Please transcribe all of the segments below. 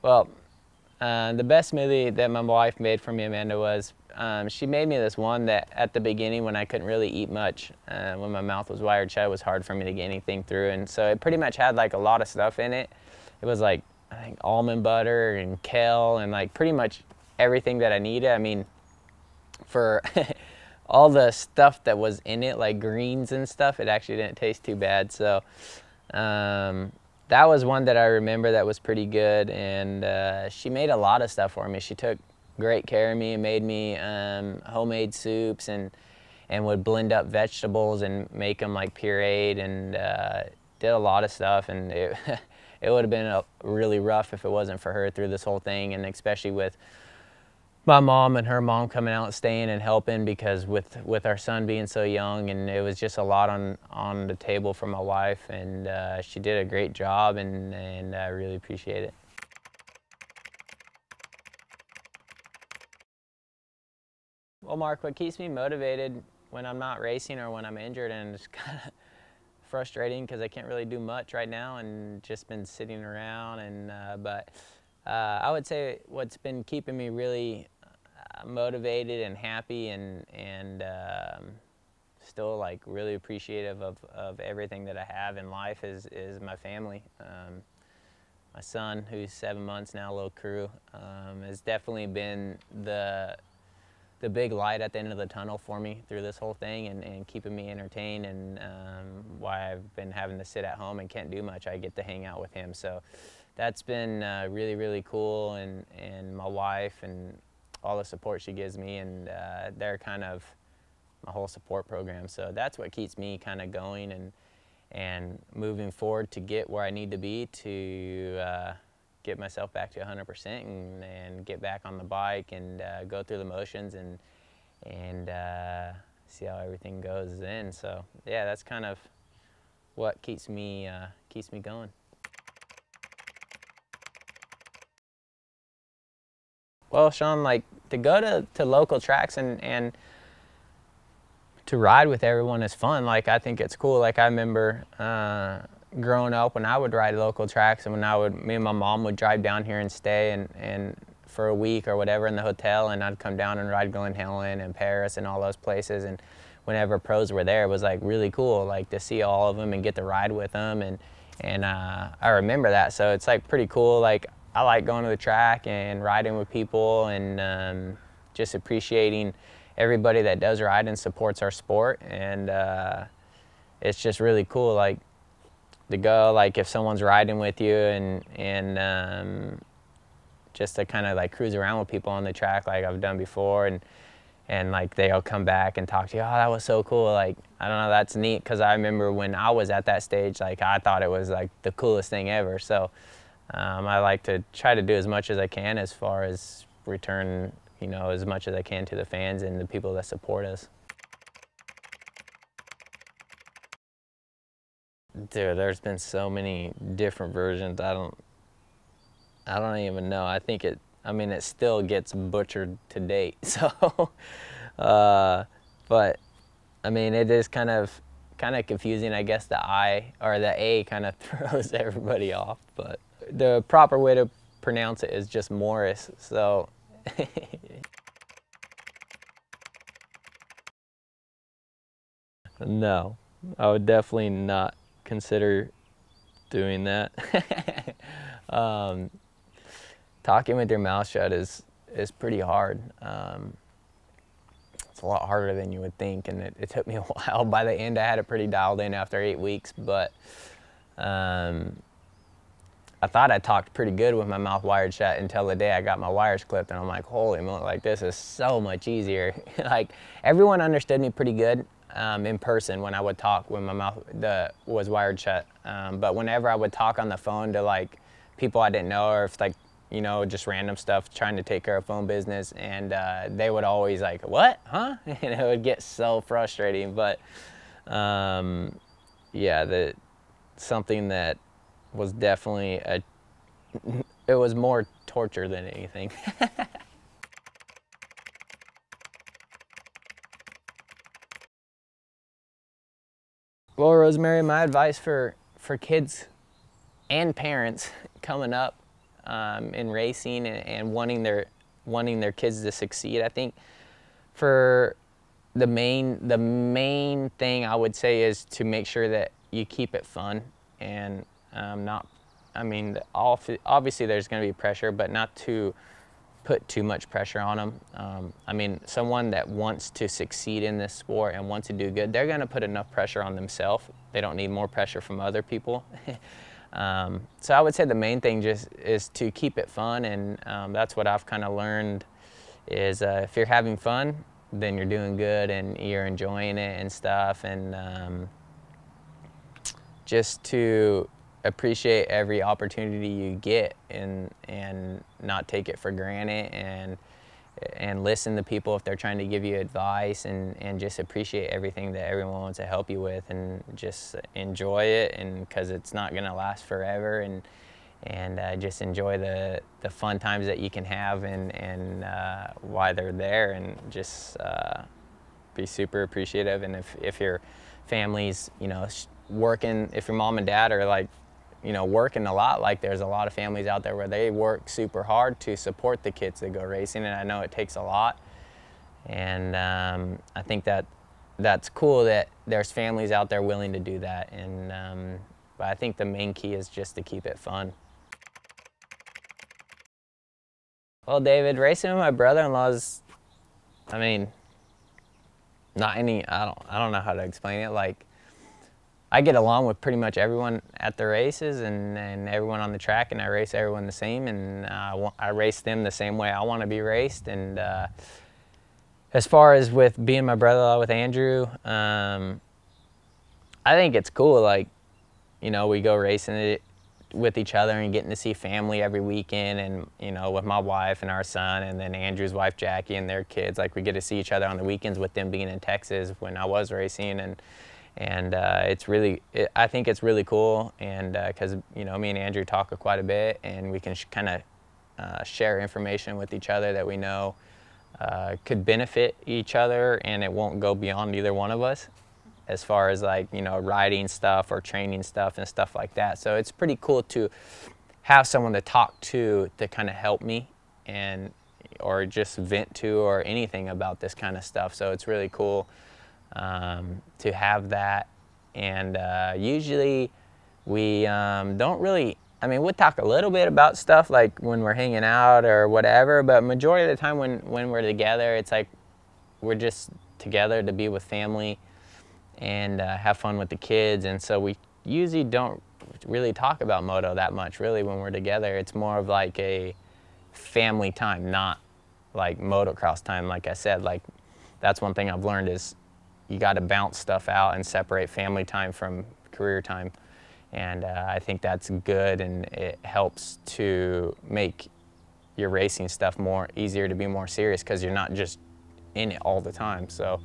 Well, the best smoothie that my wife made for me, Amanda, was she made me this one that at the beginning when I couldn't really eat much, when my mouth was wired shut, it was hard for me to get anything through. And so it pretty much had like a lot of stuff in it. It was like, I think, almond butter and kale and like pretty much everything that I needed. I mean, for all the stuff that was in it, like greens and stuff, it actually didn't taste too bad. So that was one that I remember that was pretty good. And she made a lot of stuff for me. She took great care of me and made me homemade soups and would blend up vegetables and make them like pureed, and did a lot of stuff. And it it would have been really rough if it wasn't for her through this whole thing, and especially with my mom and her mom coming out and staying and helping, because with our son being so young, and it was just a lot on the table for my wife, and she did a great job, and I really appreciate it. Well, Mark, what keeps me motivated when I'm not racing or when I'm injured, and it's kind of frustrating because I can't really do much right now and just been sitting around, and but I would say what's been keeping me really motivated and happy and still like really appreciative of everything that I have in life is my family. My son, who's 7 months now, little crew, has definitely been the big light at the end of the tunnel for me through this whole thing, and keeping me entertained, and why I've been having to sit at home and can't do much. I get to hang out with him, so that's been really, really cool, and my wife and all the support she gives me, and they're kind of my whole support program. So that's what keeps me kind of going and moving forward to get where I need to be to get myself back to 100% and get back on the bike and go through the motions and see how everything goes then. So yeah, that's kind of what keeps me going. Well, Sean, like to go to local tracks and to ride with everyone is fun. Like I think it's cool. Like I remember growing up when I would ride local tracks, and when me and my mom would drive down here and stay and for a week or whatever in the hotel, and I'd come down and ride Glen Helen and Paris and all those places, and whenever pros were there, it was like really cool, like to see all of them and get to ride with them, and I remember that. So it's like pretty cool. Like I like going to the track and riding with people, and just appreciating everybody that does ride and supports our sport, and it's just really cool, like to go, like if someone's riding with you, and just to kind of like cruise around with people on the track like I've done before, and like they'll come back and talk to you, oh, that was so cool. Like I don't know, that's neat, because I remember when I was at that stage, like I thought it was like the coolest thing ever. So I like to try to do as much as I can as far as return, you know, as much as I can to the fans and the people that support us. Dude, there's been so many different versions. I don't even know. I think I mean, it still gets butchered to date. So, but I mean, it is kind of confusing. I guess the I or the A kind of throws everybody off, but the proper way to pronounce it is just Morris. So. No, I would definitely not consider doing that. Talking with your mouth shut is pretty hard. It's a lot harder than you would think, and it took me a while. By the end, I had it pretty dialed in after 8 weeks, but I thought I talked pretty good with my mouth wired shut until the day I got my wires clipped, and I'm like, holy moly, like this is so much easier. Like everyone understood me pretty good in person when I would talk when my mouth was wired shut. But whenever I would talk on the phone to like people I didn't know, or if like, you know, just random stuff, trying to take care of phone business, and they would always like, what, huh? And it would get so frustrating. But yeah, something that was definitely it was more torture than anything. Well, Rosemary, my advice for kids and parents coming up in racing and wanting their kids to succeed. I think for the main thing I would say is to make sure that you keep it fun and not, I mean, obviously there's going to be pressure, but not to put too much pressure on them. I mean, someone that wants to succeed in this sport and wants to do good, they're going to put enough pressure on themselves. They don't need more pressure from other people. So I would say the main thing just is to keep it fun, and that's what I've kind of learned is if you're having fun, then you're doing good and you're enjoying it and stuff, and just to appreciate every opportunity you get and not take it for granted, and listen to people if they're trying to give you advice, and just appreciate everything that everyone wants to help you with, and just enjoy it, and because it's not going to last forever, and just enjoy the fun times that you can have, and why they're there, and just be super appreciative. And if your family's, you know, working, if your mom and dad are like, you know, working a lot, like there's a lot of families out there where they work super hard to support the kids that go racing, and I know it takes a lot, and I think that's cool that there's families out there willing to do that, and but I think the main key is just to keep it fun. Well, David, racing with my brother-in-law's, I mean, not any, I don't know how to explain it. Like, I get along with pretty much everyone at the races and everyone on the track, and I race everyone the same, and I race them the same way I want to be raced. And as far as with being my brother-in-law with Andrew, I think it's cool. Like, you know, we go racing it with each other and getting to see family every weekend, and, you know, with my wife and our son, and then Andrew's wife Jackie and their kids. Like, we get to see each other on the weekends with them being in Texas when I was racing, and it's really, I think it's really cool, and because, you know, me and Andrew talk quite a bit, and we can kind of share information with each other that we know could benefit each other, and it won't go beyond either one of us as far as, like, you know, riding stuff or training stuff and stuff like that. So it's pretty cool to have someone to talk to kind of help me, and or just vent to, or anything about this kind of stuff. So it's really cool to have that. And usually we don't really, I mean, we'll talk a little bit about stuff like when we're hanging out or whatever, but majority of the time when we're together, it's like we're just together to be with family and have fun with the kids. And so we usually don't really talk about moto that much, really, when we're together. It's more of like a family time, not like motocross time. Like I said, like, that's one thing I've learned is you got to bounce stuff out and separate family time from career time. And I think that's good, and it helps to make your racing stuff easier to be more serious, because you're not just in it all the time. So,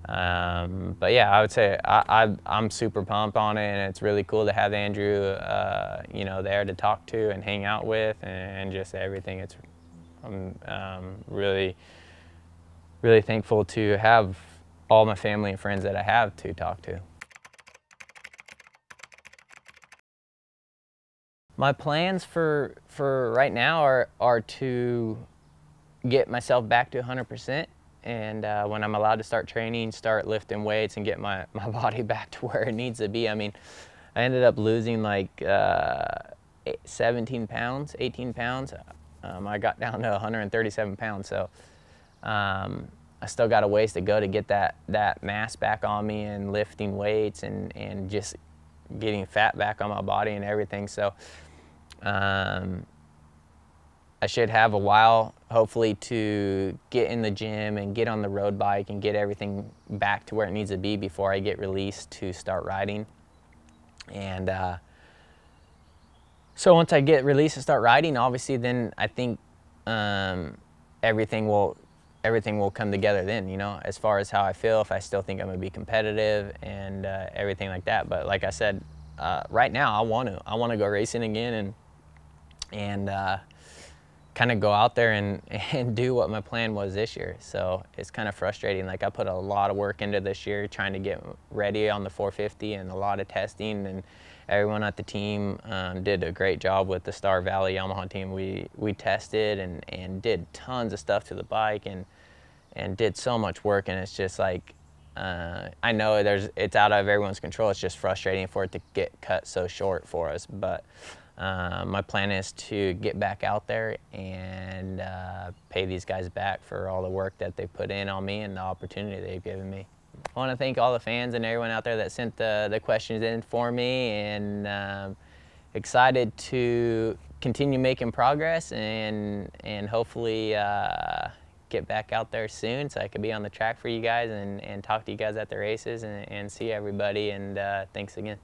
but yeah, I would say I'm super pumped on it, and it's really cool to have Andrew, you know, there to talk to and hang out with, and just everything. I'm really, really thankful to have all my family and friends that I have to talk to. My plans for right now are to get myself back to 100%, and when I'm allowed to start training, start lifting weights, and get my body back to where it needs to be. I mean, I ended up losing like 17 pounds, 18 pounds. I got down to 137 pounds, so I still got a ways to go to get that mass back on me, and lifting weights, and just getting fat back on my body and everything. So I should have a while, hopefully, to get in the gym and get on the road bike and get everything back to where it needs to be before I get released to start riding. And so once I get released and start riding, obviously, then I think everything will come together then, you know, as far as how I feel, if I still think I'm gonna be competitive, and everything like that. But like I said, right now I want to go racing again, and kind of go out there and do what my plan was this year. So it's kind of frustrating. Like, I put a lot of work into this year trying to get ready on the 450, and a lot of testing everyone at the team did a great job with the Star Valley Yamaha team. We tested and did tons of stuff to the bike and did so much work, and it's just like, I know it's out of everyone's control. It's just frustrating for it to get cut so short for us, but my plan is to get back out there and pay these guys back for all the work that they put in on me and the opportunity they've given me. I want to thank all the fans and everyone out there that sent the questions in for me, and excited to continue making progress and hopefully get back out there soon so I could be on the track for you guys and talk to you guys at the races and see everybody, and thanks again.